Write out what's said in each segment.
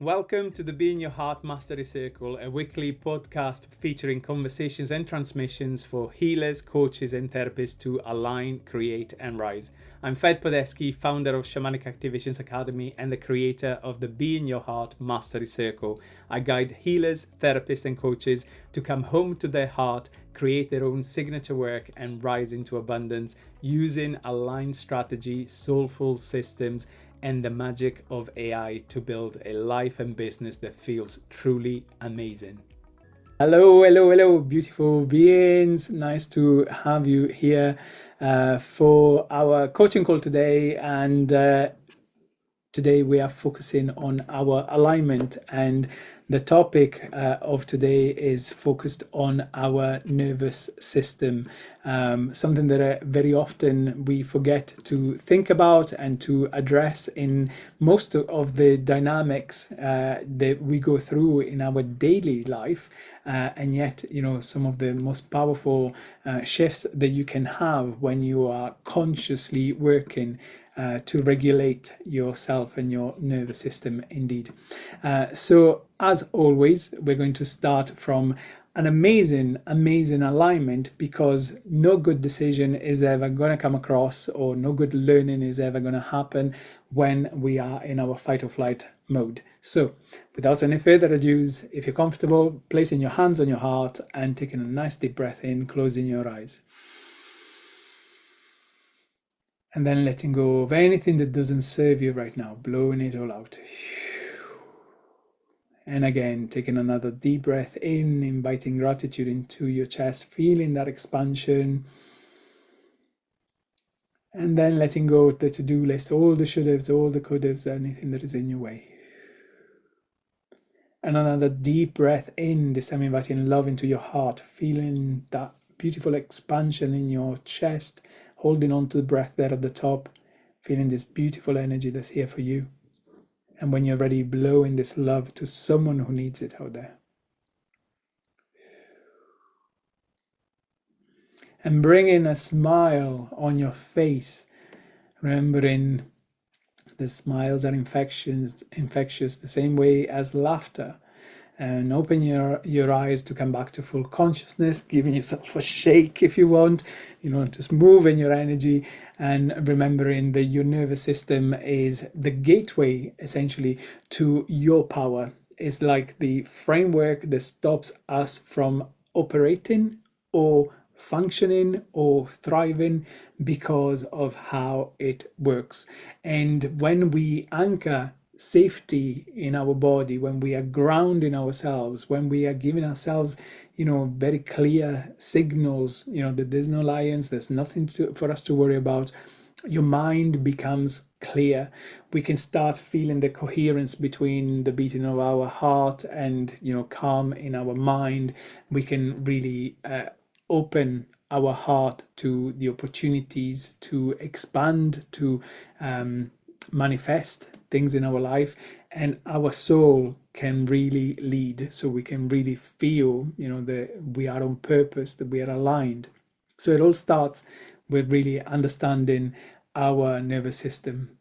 Welcome to the Be in Your Heart Mastery Circle, a weekly podcast featuring conversations and transmissions for healers, coaches, and therapists to align, create, and rise. I'm Podeschi, founder of Shamanic Activations Academy and the creator of the Be in Your Heart Mastery Circle. I guide healers, therapists, and coaches to come home to their heart, create their own signature work, and rise into abundance using aligned strategy, soulful systems, and the magic of AI to build a life and business that feels truly amazing. Hello, beautiful beings. Nice to have you here for our coaching call today. And today we are focusing on our alignment, and the topic of today is focused on our nervous system, something that very often we forget to think about and to address in most of the dynamics that we go through in our daily life. And yet, some of the most powerful shifts that you can have when you are consciously working to regulate yourself and your nervous system indeed. So as always, we're going to start from an amazing alignment, because no good decision is ever going to come across, or no good learning is ever going to happen when we are in our fight or flight mode. So without any further ado, if you're comfortable, placing your hands on your heart and taking a nice deep breath in, closing your eyes. And then letting go of anything that doesn't serve you right now, blowing it all out. And again, taking another deep breath in, inviting gratitude into your chest, feeling that expansion. And then letting go of the to-do list, all the should-haves, all the could-haves, anything that is in your way. And another deep breath in, this time inviting love into your heart, feeling that beautiful expansion in your chest, holding on to the breath there at the top, feeling this beautiful energy that's here for you. And when you're ready, blowing this love to someone who needs it out there. And bringing a smile on your face, remembering the smiles are infectious the same way as laughter. And open your eyes to come back to full consciousness, giving yourself a shake if you want, just moving your energy, and remembering that your nervous system is the gateway essentially to your power. It's like the framework that stops us from operating or functioning or thriving because of how it works. And when we anchor safety in our body, when we are grounding ourselves, when we are giving ourselves very clear signals that there's no lions, there's nothing for us to worry about, your mind becomes clear. We can start feeling the coherence between the beating of our heart and calm in our mind. We can really open our heart to the opportunities to expand, to manifest things in our life, and our soul can really lead, so we can really feel that we are on purpose, that we are aligned. So it all starts with really understanding our nervous system,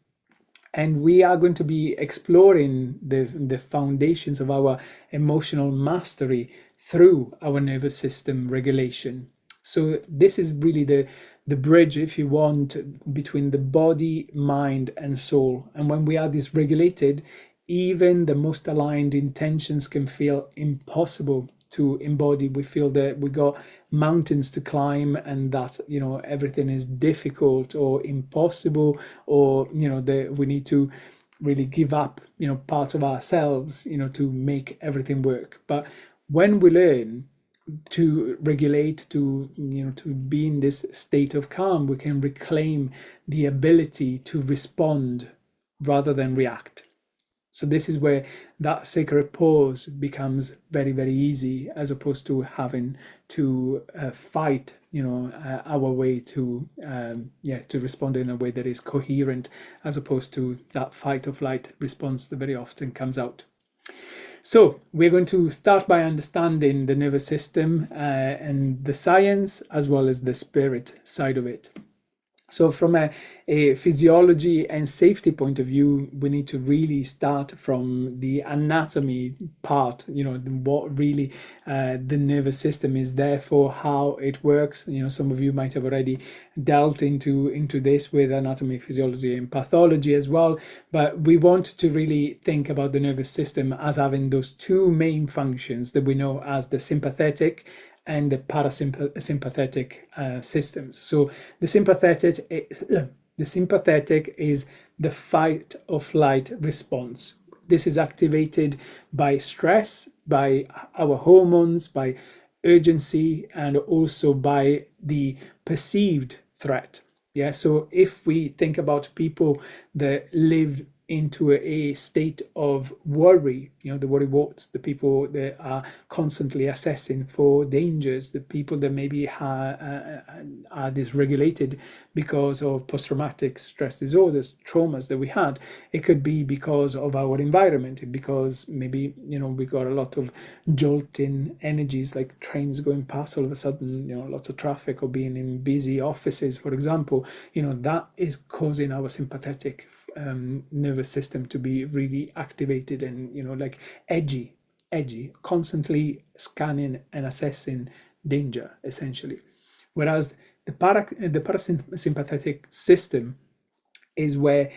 and we are going to be exploring the foundations of our emotional mastery through our nervous system regulation. So this is really the bridge, if you want, between the body, mind, and soul. And when we are dysregulated, even the most aligned intentions can feel impossible to embody. We feel that we got mountains to climb, and that everything is difficult or impossible, or that we need to really give up parts of ourselves to make everything work. But when we learn to regulate, to be in this state of calm, we can reclaim the ability to respond rather than react. So this is where that sacred pause becomes very, very easy, as opposed to having to fight our way to respond in a way that is coherent, as opposed to that fight or flight response that very often comes out. So we're going to start by understanding the nervous system and the science, as well as the spirit side of it. So from a physiology and safety point of view, we need to really start from the anatomy part, what really the nervous system is there for, how it works. Some of you might have already delved into this with anatomy, physiology, and pathology as well. But we want to really think about the nervous system as having those two main functions that we know as the sympathetic and the parasympathetic systems. So the sympathetic is the fight or flight response. This is activated by stress, by our hormones, by urgency, and also by the perceived threat. Yeah, so if we think about people that live into a state of worry, the worry warts, the people that are constantly assessing for dangers, the people that maybe are dysregulated because of post-traumatic stress disorders, traumas that we had. It could be because of our environment, because maybe we got a lot of jolting energies, like trains going past all of a sudden, lots of traffic, or being in busy offices, for example. That is causing our sympathetic nervous system to be really activated and like edgy, constantly scanning and assessing danger, essentially. Whereas the parasympathetic system is where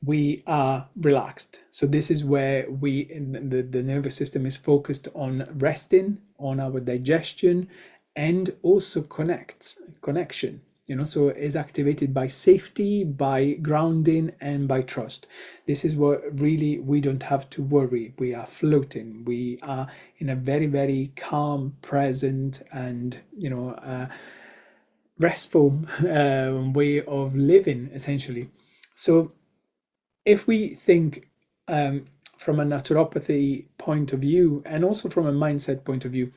we are relaxed. So this is where the nervous system is focused on resting, on our digestion, and also connection. So is activated by safety, by grounding, and by trust. This is what really we don't have to worry. We are floating. We are in a very, very calm, present, and restful way of living, essentially. So if we think from a naturopathy point of view, and also from a mindset point of view,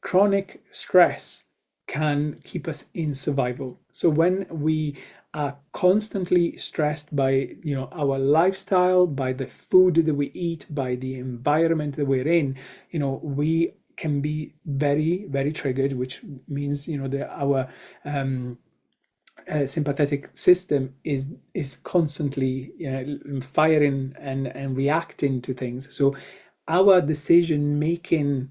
chronic stress can keep us in survival. So when we are constantly stressed by our lifestyle, by the food that we eat, by the environment that we're in, we can be very, very triggered, which means that our sympathetic system is constantly firing and reacting to things. So our decision making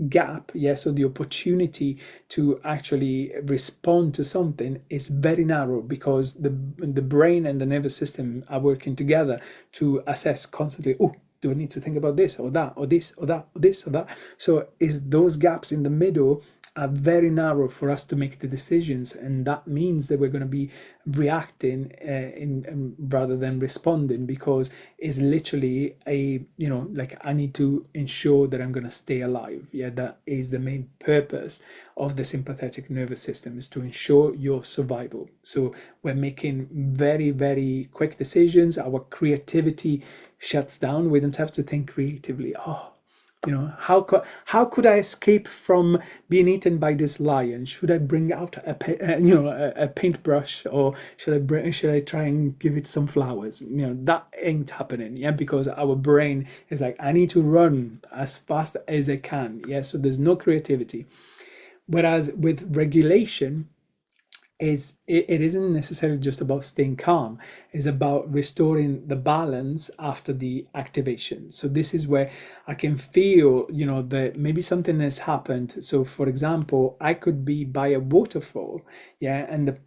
gap, so the opportunity to actually respond to something is very narrow, because the brain and the nervous system are working together to assess constantly, oh, do I need to think about this or that or this or that or this or that? So is those gaps in the middle are very narrow for us to make the decisions, and that means that we're going to be reacting rather than responding, because it's literally like I need to ensure that I'm going to stay alive. That is the main purpose of the sympathetic nervous system, is to ensure your survival. So we're making very, very quick decisions. Our creativity shuts down. We don't have to think creatively. How could I escape from being eaten by this lion? Should I bring out a paintbrush, or should I try and give it some flowers? That ain't happening. Because our brain is like, I need to run as fast as I can. So there's no creativity. Whereas with regulation, it isn't necessarily just about staying calm. It's about restoring the balance after the activation. So this is where I can feel that maybe something has happened. So for example, I could be by a waterfall, and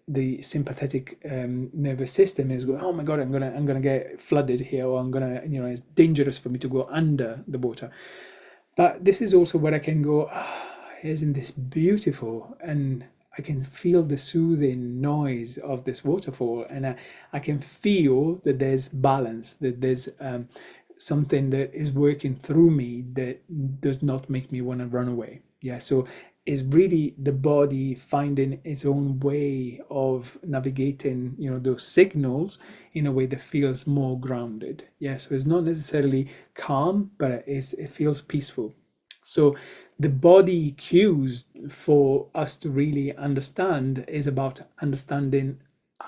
the sympathetic nervous system is going, oh my god, I'm gonna get flooded here, or I'm gonna it's dangerous for me to go under the water. But this is also where I can go, isn't this beautiful? And I can feel the soothing noise of this waterfall, and I can feel that there's balance, that there's something that is working through me that does not make me want to run away. So it's really the body finding its own way of navigating, those signals in a way that feels more grounded. So it's not necessarily calm, but it feels peaceful. So the body cues for us to really understand is about understanding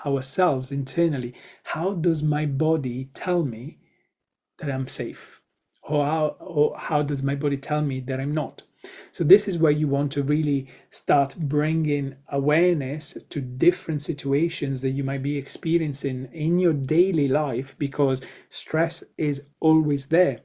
ourselves internally. How does my body tell me that I'm safe? or how does my body tell me that I'm not? So this is where you want to really start bringing awareness to different situations that you might be experiencing in your daily life, because stress is always there.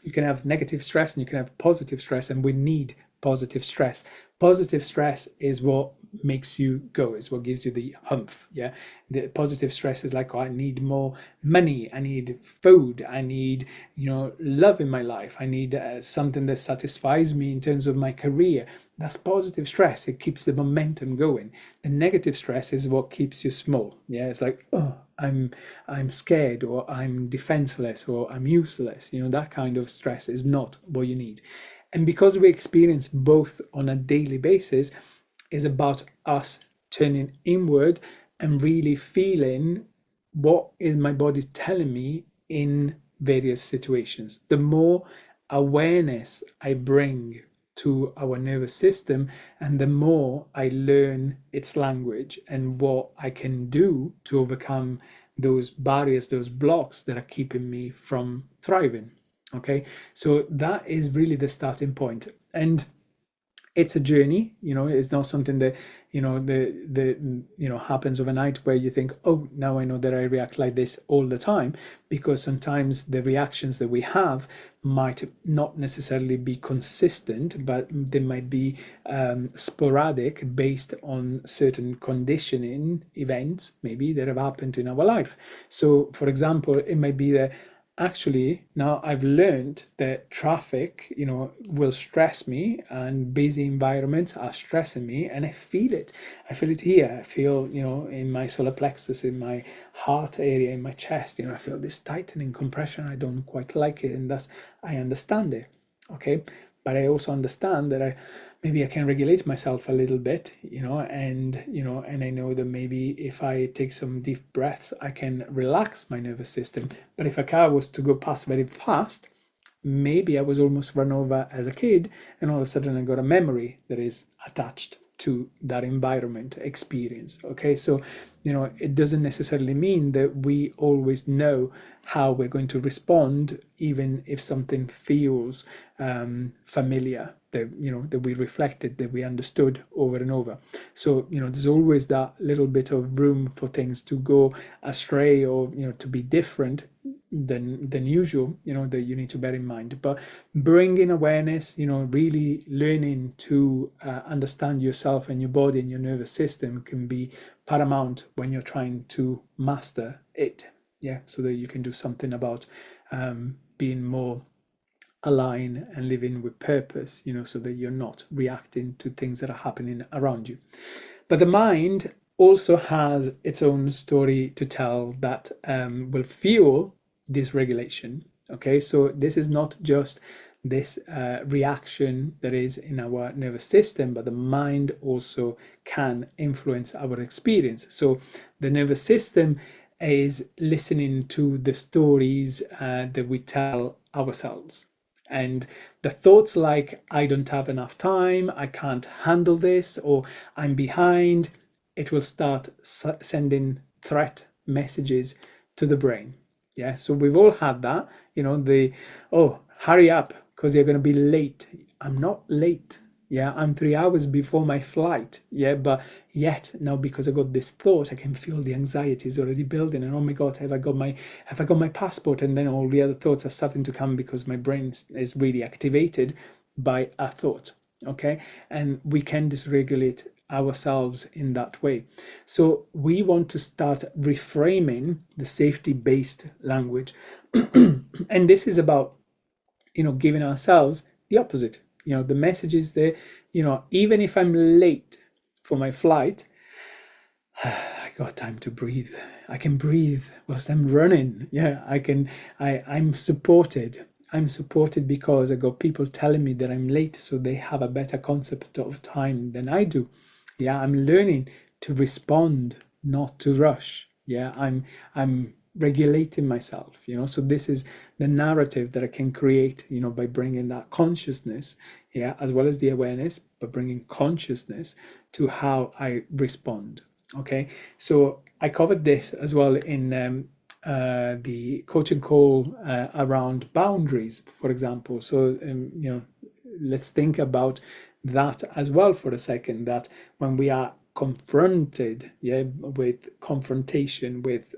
You can have negative stress and you can have positive stress, and we need positive stress. Positive stress is what makes you go, is what gives you the humph. Yeah, the positive stress is like, oh, I need more money, I need food, I need, love in my life, I need something that satisfies me in terms of my career. That's positive stress. It keeps the momentum going. The negative stress is what keeps you small. Yeah, it's like, oh, I'm scared, or I'm defenseless, or I'm useless. That kind of stress is not what you need. And because we experience both on a daily basis, is about us turning inward and really feeling what is my body telling me in various situations. The more awareness I bring to our nervous system, and the more I learn its language and what I can do to overcome those barriers, those blocks that are keeping me from thriving. Okay, so that is really the starting point. And it's a journey. It's not something that happens overnight, where you think, oh, now I know that I react like this all the time, because sometimes the reactions that we have might not necessarily be consistent, but they might be sporadic, based on certain conditioning events maybe that have happened in our life. So for example, it might be that actually now I've learned that traffic will stress me, and busy environments are stressing me, and I feel it. Here. I feel in my solar plexus, in my heart area, in my chest. I feel this tightening compression. I don't quite like it, and thus I understand it. Okay, but I also understand that maybe I can regulate myself a little bit, and I know that maybe if I take some deep breaths, I can relax my nervous system. But if a car was to go past very fast, maybe I was almost run over as a kid, and all of a sudden I got a memory that is attached to that environment experience. Okay, so it doesn't necessarily mean that we always know how we're going to respond, even if something feels familiar, that we reflected, that we understood over and over. So there's always that little bit of room for things to go astray, or to be different than usual, that you need to bear in mind. But bringing awareness, really learning to understand yourself and your body and your nervous system can be paramount when you're trying to master it. Yeah, so that you can do something about being more aligned and living with purpose, so that you're not reacting to things that are happening around you. But the mind also has its own story to tell that will fuel dysregulation. Okay, so this is not just this reaction that is in our nervous system, but the mind also can influence our experience. So the nervous system is listening to the stories that we tell ourselves. And the thoughts like, I don't have enough time, I can't handle this, or I'm behind, it will start sending threat messages to the brain. Yeah, so we've all had that, oh, hurry up because you're going to be late. I'm not late. Yeah, I'm 3 hours before my flight. Yeah, but yet now, because I got this thought, I can feel the anxiety is already building. And oh my God, have I got my passport? And then all the other thoughts are starting to come because my brain is really activated by a thought. Okay, and we can dysregulate ourselves in that way. So we want to start reframing the safety-based language. And this is about giving ourselves the opposite. The message is that even if I'm late for my flight, I got time to breathe. I can breathe whilst I'm running. Yeah, I'm supported. I'm supported because I got people telling me that I'm late, so they have a better concept of time than I do. Yeah, I'm learning to respond, not to rush. Yeah, I'm regulating myself, so this is the narrative that I can create, by bringing that consciousness, yeah, as well as the awareness, but bringing consciousness to how I respond. Okay, so I covered this as well in the coaching call around boundaries, for example. So, let's think about that as well for a second, that when we are confronted, with confrontation, with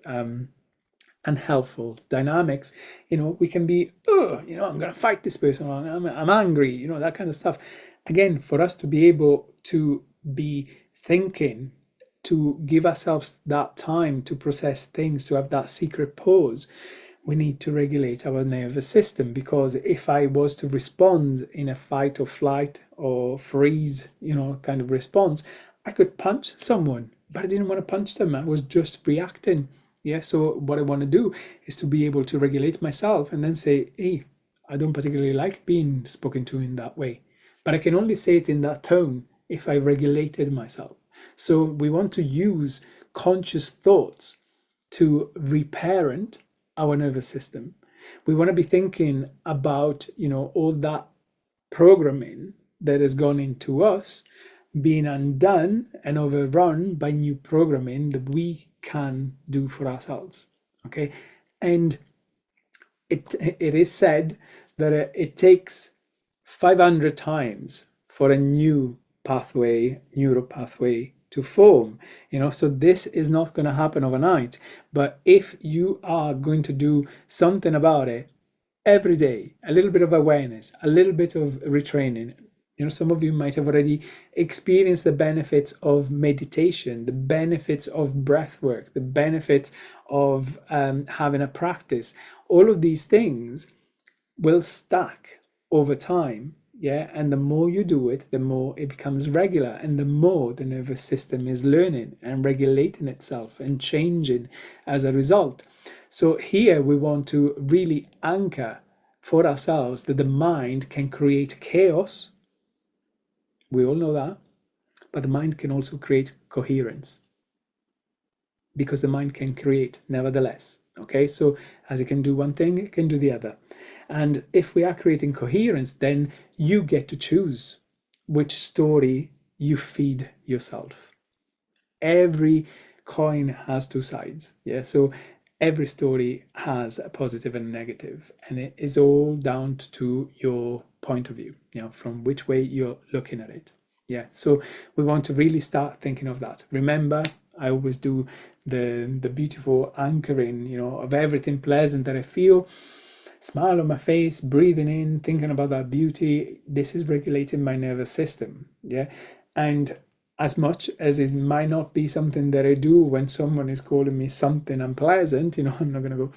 unhelpful dynamics, we can be, I'm going to fight this person, or I'm angry, that kind of stuff. Again, for us to be able to be thinking, to give ourselves that time to process things, to have that secret pause, we need to regulate our nervous system. Because if I was to respond in a fight or flight or freeze, kind of response, I could punch someone, but I didn't want to punch them. I was just reacting. Yeah. So what I want to do is to be able to regulate myself and then say, hey, I don't particularly like being spoken to in that way, but I can only say it in that tone if I regulated myself. So we want to use conscious thoughts to reparent our nervous system. We want to be thinking about, all that programming that has gone into us being undone and overrun by new programming that we can do for ourselves. Okay. And it is said that it takes 500 times for a new neural pathway to form. So this is not going to happen overnight. But if you are going to do something about it every day, a little bit of awareness, a little bit of retraining. Some of you might have already experienced the benefits of meditation, the benefits of breath work, the benefits of having a practice. All of these things will stack over time. Yeah. And the more you do it, the more it becomes regular, and the more the nervous system is learning and regulating itself and changing as a result. So here we want to really anchor for ourselves that the mind can create chaos. We all know that. But the mind can also create coherence, because the mind can create nevertheless. Okay, so as it can do one thing, it can do the other. And if we are creating coherence, then you get to choose which story you feed yourself. Every coin has two sides. Yeah, so every story has a positive and a negative, and it is all down to your point of view, from which way you're looking at it. Yeah, so we want to really start thinking of that. Remember, I always do the beautiful anchoring, of everything pleasant that I feel. Smile on my face, breathing in, thinking about that beauty. This is regulating my nervous system. Yeah, and as much as it might not be something that I do when someone is calling me something unpleasant, I'm not going to go,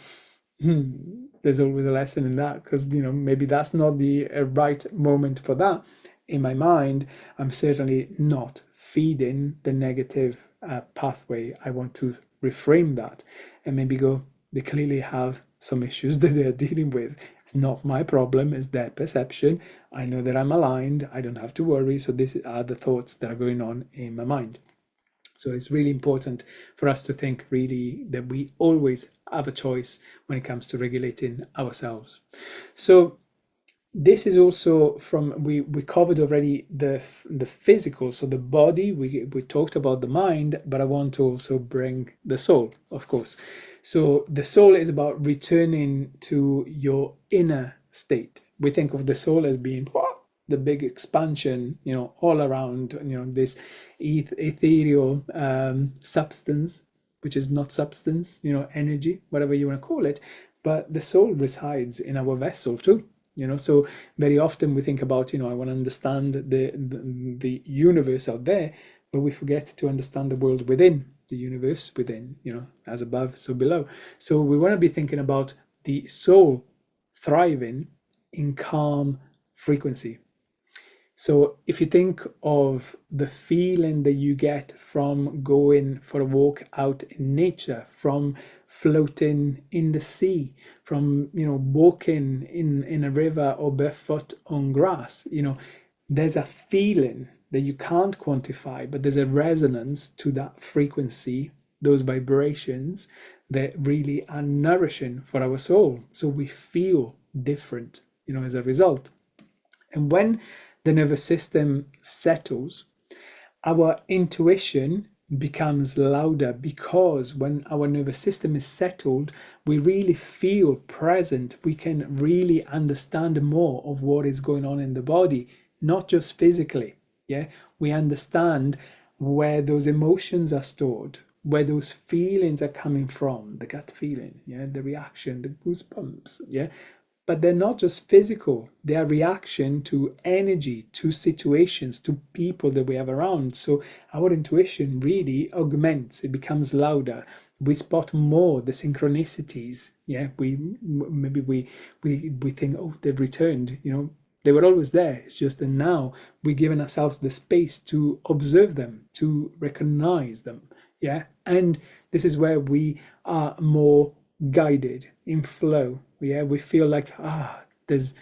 there's always a lesson in that, because, maybe that's not the right moment for that. In my mind, I'm certainly not feeding the negative pathway. I want to reframe that and maybe go, they clearly have some issues that they're dealing with. It's not my problem, it's their perception. I know that I'm aligned, I don't have to worry. So these are the thoughts that are going on in my mind. So it's really important for us to think really that we always have a choice when it comes to regulating ourselves. So this is also from, we covered already the physical, so the body, we talked about the mind, but I want to also bring the soul, of course. So the soul is about returning to your inner state. We think of the soul as being the big expansion, all around, this ethereal substance, which is not substance, energy, whatever you want to call it. But the soul resides in our vessel too. So very often we think about, I want to understand the universe out there, but we forget to understand the world within the universe, within, as above, so below. So we want to be thinking about the soul thriving in calm frequency. So if you think of the feeling that you get from going for a walk out in nature, from floating in the sea, from walking in a river or barefoot on grass, there's a feeling that you can't quantify, but there's a resonance to that frequency, those vibrations that really are nourishing for our soul. So we feel different, as a result. And when the nervous system settles, our intuition becomes louder, because when our nervous system is settled, we really feel present. We can really understand more of what is going on in the body, not just physically. Yeah, we understand where those emotions are stored, where those feelings are coming from, the gut feeling, yeah, the reaction, the goosebumps, yeah. But they're not just physical, they are reaction to energy, to situations, to people that we have around. So our intuition really augments, it becomes louder. We spot more the synchronicities. Yeah, we think, oh, they've returned, they were always there. It's just that now we're giving ourselves the space to observe them, to recognize them. Yeah. And this is where we are more guided in flow. Yeah. We feel like, there's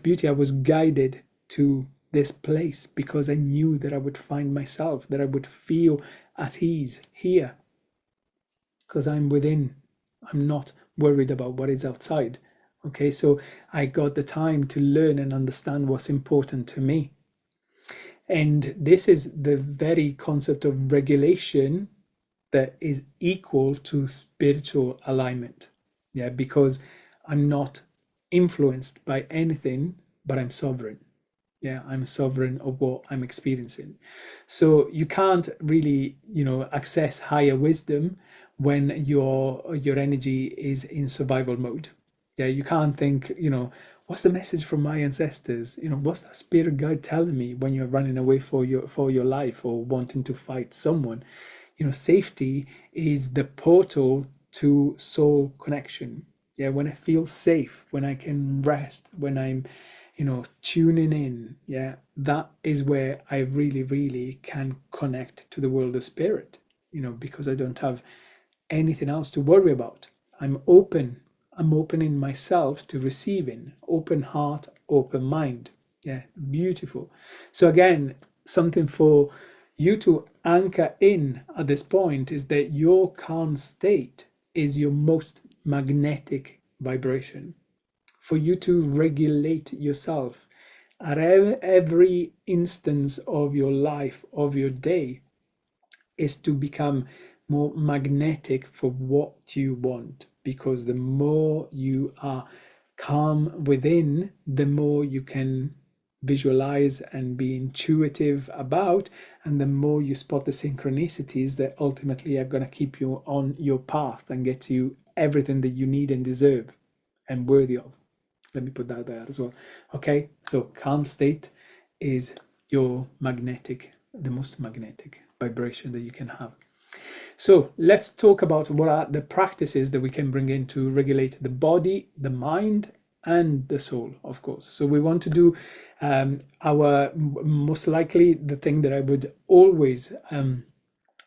beauty. I was guided to this place because I knew that I would find myself, that I would feel at ease here because I'm within. I'm not worried about what is outside. Okay, so I got the time to learn and understand what's important to me. And this is the very concept of regulation that is equal to spiritual alignment. Yeah, because I'm not influenced by anything, but I'm sovereign. Yeah, I'm sovereign of what I'm experiencing. So you can't really, access higher wisdom when your energy is in survival mode. Yeah, you can't think, what's the message from my ancestors? What's that spirit guide telling me when you're running away for your life or wanting to fight someone? Safety is the portal to soul connection. Yeah, when I feel safe, when I can rest, when I'm tuning in, yeah, that is where I really, really can connect to the world of spirit, because I don't have anything else to worry about. I'm open. I'm opening myself to receiving, open heart, open mind. Yeah, beautiful. So again, something for you to anchor in at this point is that your calm state is your most magnetic vibration. For you to regulate yourself at every instance of your life, of your day, is to become more magnetic for what you want, because the more you are calm within, the more you can visualize and be intuitive about, and the more you spot the synchronicities that ultimately are going to keep you on your path and get you everything that you need and deserve and worthy of. Let me put that there as well. Okay, so calm state is your the most magnetic vibration that you can have. So let's talk about what are the practices that we can bring in to regulate the body, the mind, and the soul, of course. So we want to do our most likely the thing that I would always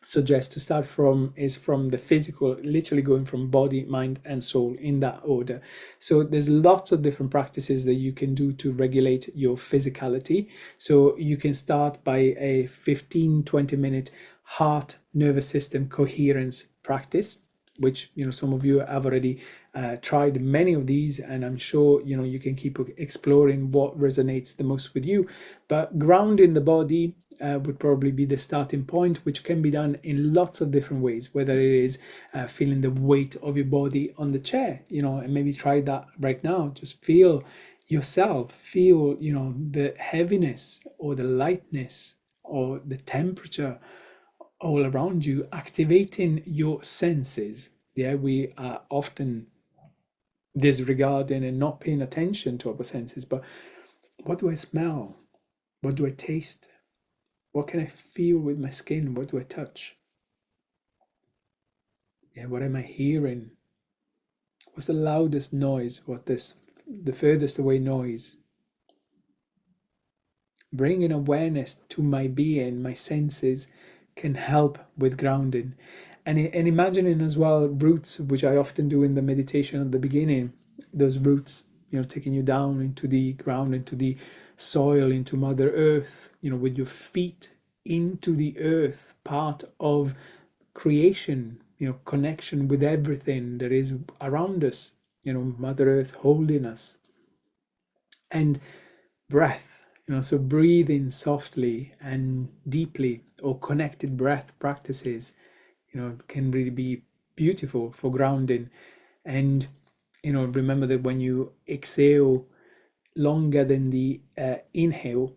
suggest to start from is from the physical, literally going from body, mind, and soul in that order. So there's lots of different practices that you can do to regulate your physicality. So you can start by a 15-20 minute heart nervous system coherence practice, which some of you have already tried many of these, and I'm sure you can keep exploring what resonates the most with you. But grounding the body would probably be the starting point, which can be done in lots of different ways, whether it is feeling the weight of your body on the chair, and maybe try that right now. Just feel yourself, feel the heaviness or the lightness or the temperature all around you, activating your senses. Yeah, we are often disregarding and not paying attention to our senses, but what do I smell? What do I taste? What can I feel with my skin? What do I touch? Yeah, what am I hearing? What's the loudest noise? The furthest away noise? Bringing awareness to my being, my senses, can help with grounding. And imagining as well roots, which I often do in the meditation at the beginning, those roots, taking you down into the ground, into the soil, into Mother Earth, with your feet into the earth, part of creation, connection with everything that is around us, Mother Earth holding us. And breath, So breathing softly and deeply, or connected breath practices, can really be beautiful for grounding. And remember that when you exhale longer than the inhale,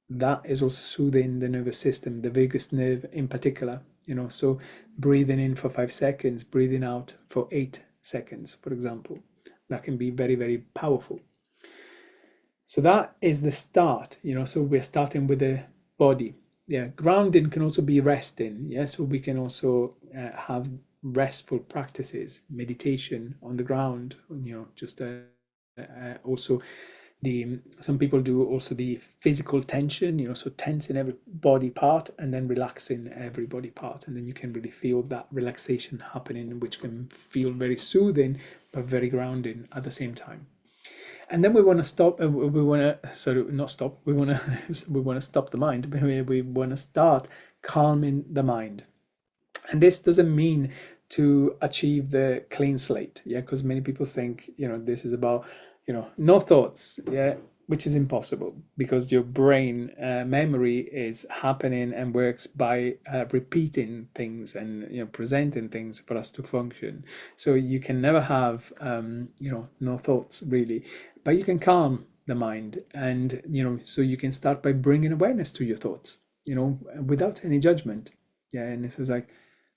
that is also soothing the nervous system, the vagus nerve in particular. So breathing in for 5 seconds, breathing out for 8 seconds, for example, that can be very, very powerful. So that is the start. So we're starting with the body. Yeah, grounding can also be resting. Yeah, so we can also have restful practices, meditation on the ground. Just also some people do also the physical tension. So tensing every body part and then relaxing every body part, and then you can really feel that relaxation happening, which can feel very soothing but very grounding at the same time. And then we want to stop. We want to not stop. We want to we want to stop the mind. We want to start calming the mind. And this doesn't mean to achieve the clean slate. Yeah, because many people think this is about no thoughts. Yeah, which is impossible, because your brain memory is happening and works by repeating things and presenting things for us to function. So you can never have no thoughts really, but you can calm the mind. And so you can start by bringing awareness to your thoughts, without any judgment. Yeah, and this is like,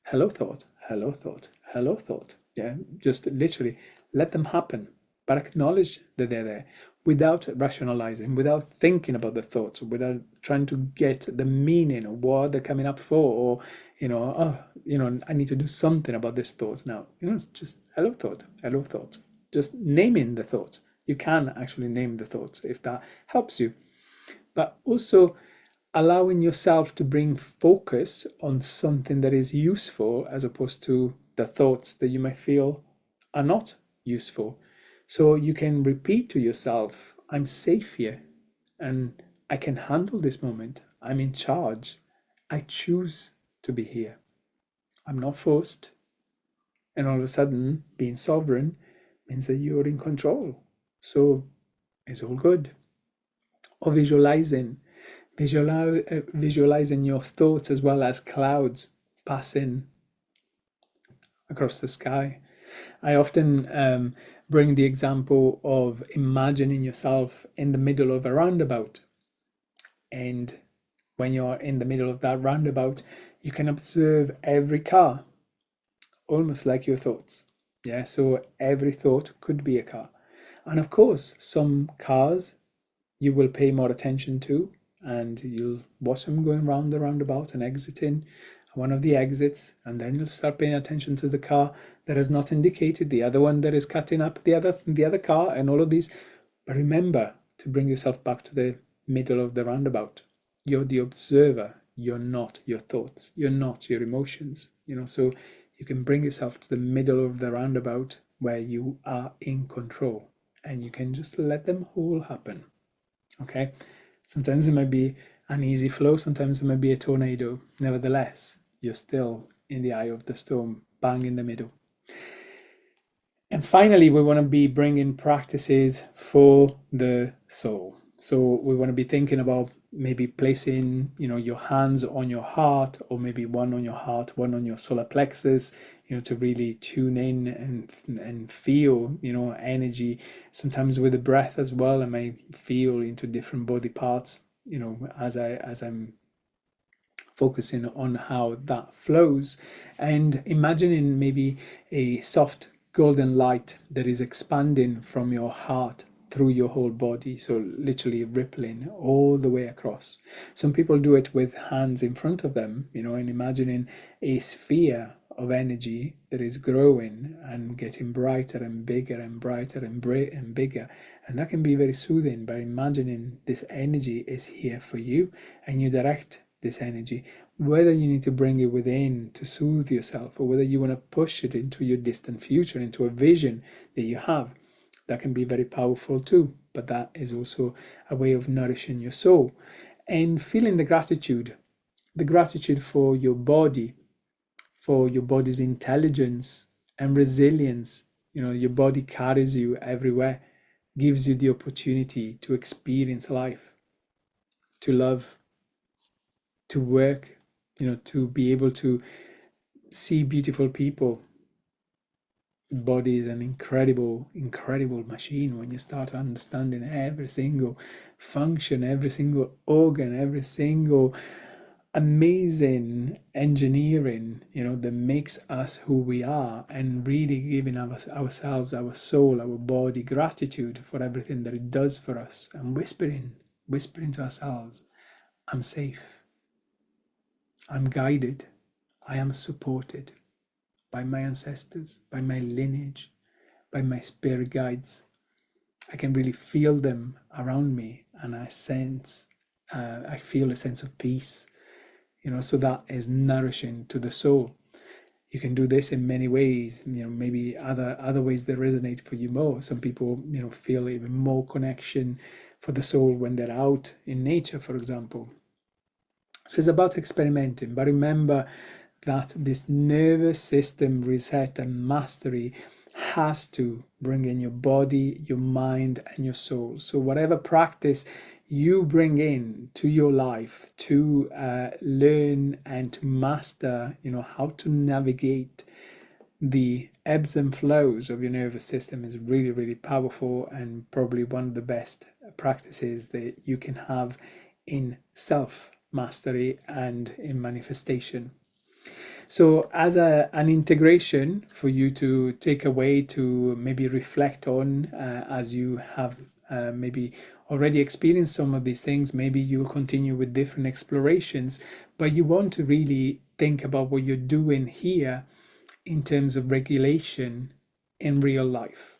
hello thought, hello thought, hello thought. Yeah, just literally let them happen, but acknowledge that they're there, without rationalizing, without thinking about the thoughts, without trying to get the meaning of what they're coming up for, or I need to do something about this thought now. It's just hello thought, hello thought. Just naming the thoughts. You can actually name the thoughts if that helps you, but also allowing yourself to bring focus on something that is useful, as opposed to the thoughts that you might feel are not useful. So you can repeat to yourself, I'm safe here and I can handle this moment. I'm in charge. I choose to be here. I'm not forced. And all of a sudden, being sovereign means that you're in control. So it's all good. Or visualizing your thoughts as well as clouds passing across the sky. I often bring the example of imagining yourself in the middle of a roundabout. And when you're in the middle of that roundabout, you can observe every car, almost like your thoughts. Yeah, so every thought could be a car. And of course, some cars you will pay more attention to, and you'll watch them going round the roundabout and exiting one of the exits, and then you'll start paying attention to the car that has not indicated, the other one that is cutting up the other car, and all of these. But remember to bring yourself back to the middle of the roundabout. You're the observer. You're not your thoughts. You're not your emotions. So you can bring yourself to the middle of the roundabout where you are in control, and you can just let them all happen. Okay, sometimes it might be an easy flow, sometimes it might be a tornado. Nevertheless, you're still in the eye of the storm, bang in the middle. And finally, we want to be bringing practices for the soul. So we want to be thinking about maybe placing, your hands on your heart, or maybe one on your heart, one on your solar plexus, to really tune in and feel, energy. Sometimes with the breath as well, I may feel into different body parts, as I'm focusing on how that flows, and imagining maybe a soft golden light that is expanding from your heart through your whole body, so literally rippling all the way across. Some people do it with hands in front of them, and imagining a sphere of energy that is growing and getting brighter and bigger and brighter and bigger. And that can be very soothing by imagining this energy is here for you, and you direct this energy, whether you need to bring it within to soothe yourself, or whether you want to push it into your distant future, into a vision that you have. That can be very powerful too, but that is also a way of nourishing your soul. And feeling the gratitude for your body, for your body's intelligence and resilience. Your body carries you everywhere, gives you the opportunity to experience life. to love, to work, to be able to see beautiful people. Body is an incredible, incredible machine when you start understanding every single function, every single organ, every single amazing engineering, that makes us who we are, and really giving ourselves, our soul, our body gratitude for everything that it does for us, and whispering to ourselves, I'm safe, I'm guided, I am supported by my ancestors, by my lineage, by my spirit guides. I can really feel them around me, and I feel a sense of peace, so that is nourishing to the soul. You can do this in many ways, maybe other ways that resonate for you more. Some people, feel even more connection for the soul when they're out in nature, for example. So it's about experimenting, but remember that this nervous system reset and mastery has to bring in your body, your mind, and your soul. So whatever practice you bring in to your life to learn and to master, how to navigate the ebbs and flows of your nervous system is really, really powerful, and probably one of the best practices that you can have in self mastery and in manifestation. So as an integration for you to take away, to maybe reflect on, as you have maybe already experienced some of these things, maybe you'll continue with different explorations, but you want to really think about what you're doing here in terms of regulation in real life.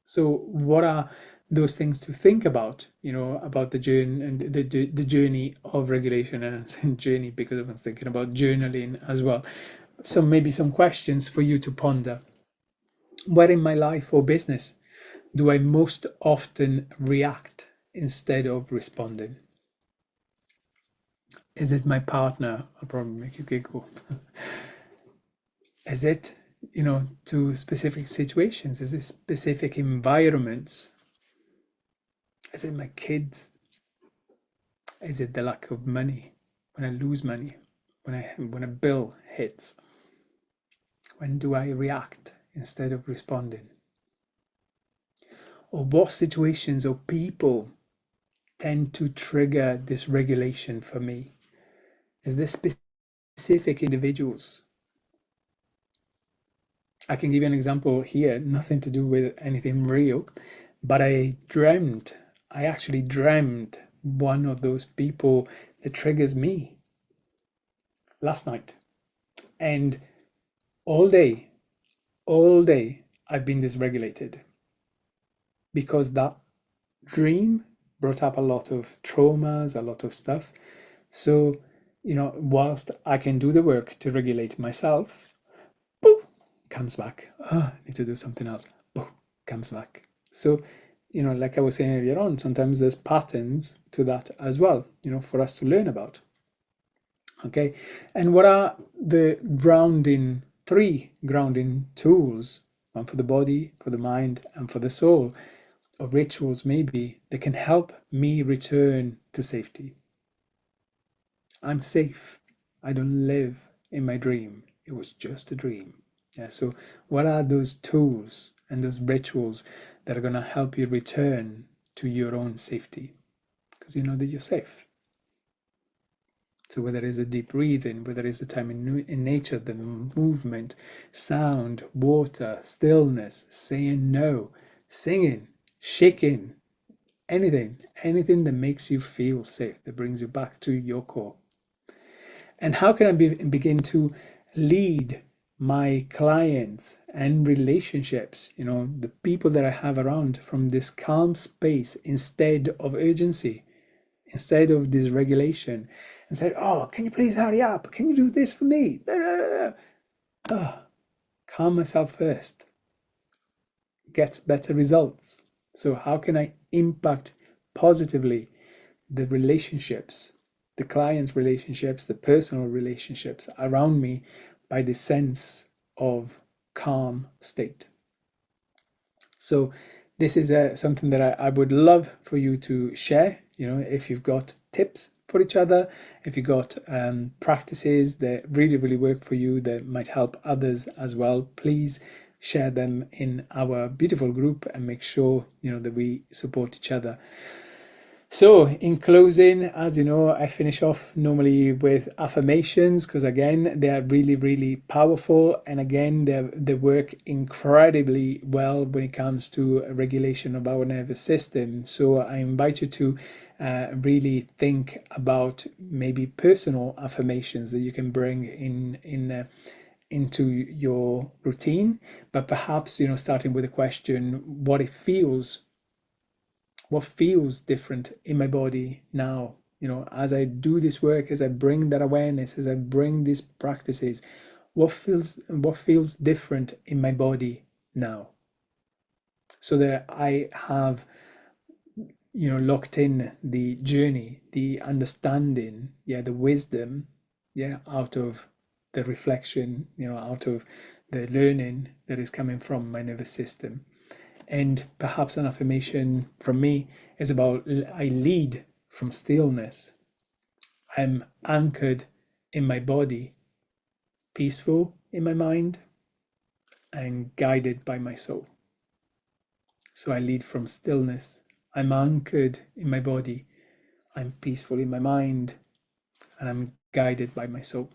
So what are those things to think about, about the journey and the journey of regulation? And I'm saying journey because I was thinking about journaling as well. So maybe some questions for you to ponder. Where in my life or business do I most often react instead of responding? Is it my partner? I'll probably make you giggle. Is it, to specific situations? Is it specific environments? Is it my kids? Is it the lack of money? When I lose money? When a bill hits? When do I react instead of responding? Or what situations or people tend to trigger this regulation for me? Is this specific individuals? I can give you an example here, nothing to do with anything real, but I actually dreamt one of those people that triggers me last night. And all day, I've been dysregulated because that dream brought up a lot of traumas, a lot of stuff. So, whilst I can do the work to regulate myself, boom, comes back. I need to do something else. Boom, comes back. So, like I was saying earlier on, sometimes there's patterns to that as well, for us to learn about. Okay, and what are the three grounding tools, one for the body, for the mind, and for the soul, or rituals maybe, that can help me return to safety? I'm safe. I don't live in my dream. It was just a dream. Yeah, so what are those tools and those rituals that are going to help you return to your own safety? Because you know that you're safe. So whether it's a deep breathing, whether it's the time in nature, the movement, sound, water, stillness, saying no, singing, shaking, anything that makes you feel safe, that brings you back to your core. And how can I begin to lead my clients and relationships, the people that I have around, from this calm space instead of urgency, instead of dysregulation, and said, oh, can you please hurry up? Can you do this for me? Calm myself first. Gets better results. So how can I impact positively the relationships, the client relationships, the personal relationships around me by the sense of calm state? So this is something that I would love for you to share, if you've got tips for each other, if you've got practices that really, really work for you that might help others as well, please share them in our beautiful group and make sure, that we support each other. So in closing, as you know, I finish off normally with affirmations because again, they are really, really powerful. And again, they work incredibly well when it comes to regulation of our nervous system. So I invite you to really think about maybe personal affirmations that you can bring into your routine, but perhaps, starting with a question, what feels different in my body now, as I do this work, as I bring that awareness, as I bring these practices, what feels different in my body now, so that I have locked in the journey, the understanding, the wisdom, out of the reflection, out of the learning that is coming from my nervous system. And perhaps an affirmation from me is about, I lead from stillness. I'm anchored in my body, peaceful in my mind, and guided by my soul. So I lead from stillness. I'm anchored in my body. I'm peaceful in my mind, and I'm guided by my soul.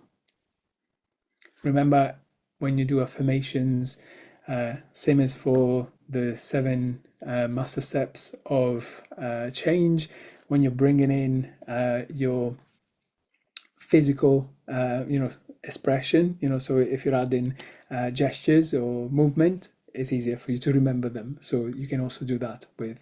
Remember, when you do affirmations, same as for the 7 master steps of change, when you're bringing in your physical expression, so if you're adding gestures or movement, it's easier for you to remember them. So you can also do that with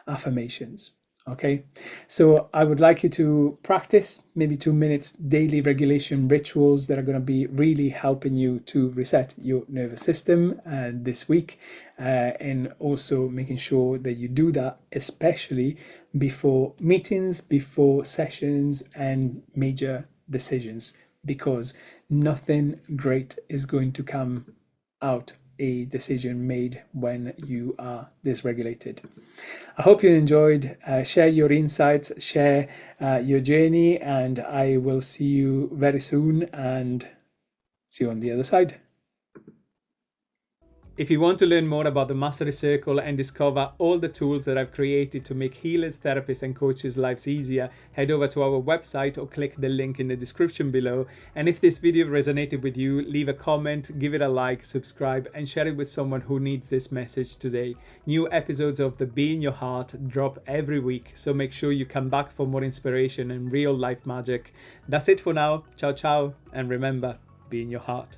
affirmations. Okay, so I would like you to practice maybe 2 minutes daily regulation rituals that are going to be really helping you to reset your nervous system this week, and also making sure that you do that, especially before meetings, before sessions, and major decisions, because nothing great is going to come out a decision made when you are dysregulated. I hope you enjoyed. Share your insights, share your journey, and I will see you very soon and see you on the other side. If you want to learn more about the Mastery Circle and discover all the tools that I've created to make healers, therapists, and coaches' lives easier, head over to our website or click the link in the description below. And if this video resonated with you, leave a comment, give it a like, subscribe, and share it with someone who needs this message today. New episodes of the Be in Your Heart drop every week, so make sure you come back for more inspiration and real life magic. That's it for now. Ciao, ciao, and remember, be in your heart.